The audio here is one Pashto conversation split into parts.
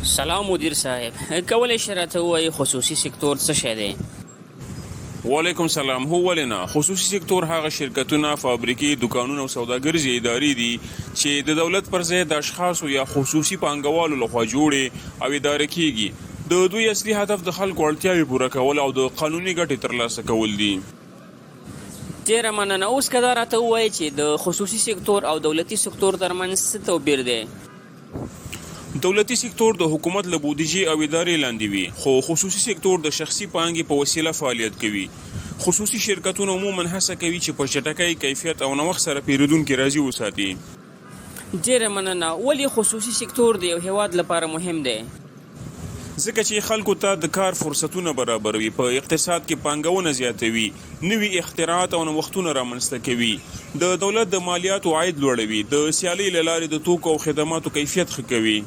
سلام مدیر صاحب، کولی شئ راته ووایئ خصوصي سکتور څه شی دی؟ وعلیکم سلام. هو ولې نه؟ خصوصي سکتور هغه شرکتونه، فابریکې، دکانونه او سوداګریزې ادارې دي چې د دولت پر ځای د اشخاصو یا خصوصي پانګوالو لخوا جوړې او اداره کیږي. د دوی اصلي هدف د خلکو اړتیاوې پوره کول او د قانوني ګټې ترلاسه کول دي. ډیره مننه. اوس که دا راته ووایئ چې د خصوصي سکتور او دولتي سکتور ترمنځ څه توپیر دی؟ دولتي سکتور د حکومت له بودیجې او ادارې لاندې وي، خو خصوصي سکتور د شخصي پانګې په وسیله فعالیت کوي. خصوصي شرکتونه عموما هڅه کوي چې په چټکۍ، کیفیت او نوښت سره پیرودونکي راضي وساتي. ډیره مننه. ولې خصوصي سکتور د یو هیواد لپاره مهم دی؟ ځکه چې خلکو ته د کار فرصتونه برابروي، په اقتصاد کې پانګونه زیاتوي، نوي اختراعات او نوښتونه رامنځته کوي، د دولت د مالیاتو عاید لوړوي، د سیالۍ له لارې د توکو او خدماتو کیفیت ښه کوي.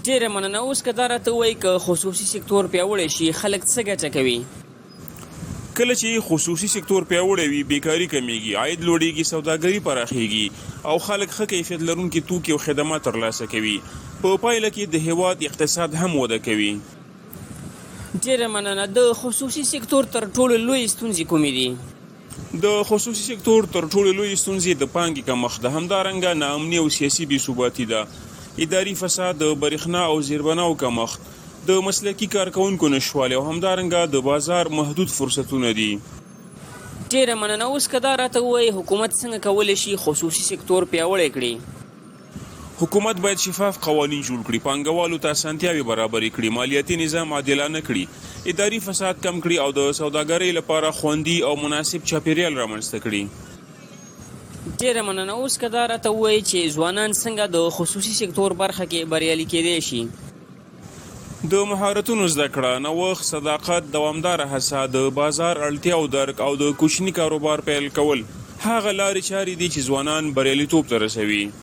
ډیره مننه. اوس که دا راته ووایئ که خصوصي سکتور پیاوړی شي خلک څه ګټه کوي؟ کله چې خصوصي سکتور پیاوړی وي، بیکاري کمیږي، عاید لوړیږي، سوداګري پراخیږي او خلک ښه کیفیت لرونکي توکي او خدمات ترلاسه کوي. په پایله کې د هیواد اقتصاد هم وده کوي. ډیره مننه. د خصوصي سکتور تر ټولو لوی ستونزې کومې دي؟ د خصوصي سکتور تر ټولو لوی ستونزې د پانګې کمښت ده، همدارنګه ناامني او سیاسي بېثباتي ده، اداري فساد، د برېښنا او زیربناو کمښت، د مسلکي کارکوونکو نشتوالی او همدارنګه د بازار محدود فرصتونه دي. ډیره مننه. اوس که دا راته ووایئ حکومت څنګه کولی شي خصوصي سکتور پیاوړی کړي؟ حکومت باید شفاف قوانین جوړ کړي، پانګوالو ته اسانتیاوې برابرې کړي، مالیاتي نظام عادلانه کړي، اداري فساد کم کړي او د سوداګرۍ لپاره خوندي او مناسب چاپیریال رامنځته کړي. ډیره مننه. اوس که دا راته ووایئ چې ځوانان څنګه د خصوصي سکتور برخه کې بریالي کیدی شي؟ د مهارتونو زده کړه، نوښت، صداقت، دوامداره هڅه، د بازار اړتیاو درک او د کوچني کاروبار پیل کول هغه لارې چارې دي چې ځوانان بریالیتوب ته رسوي.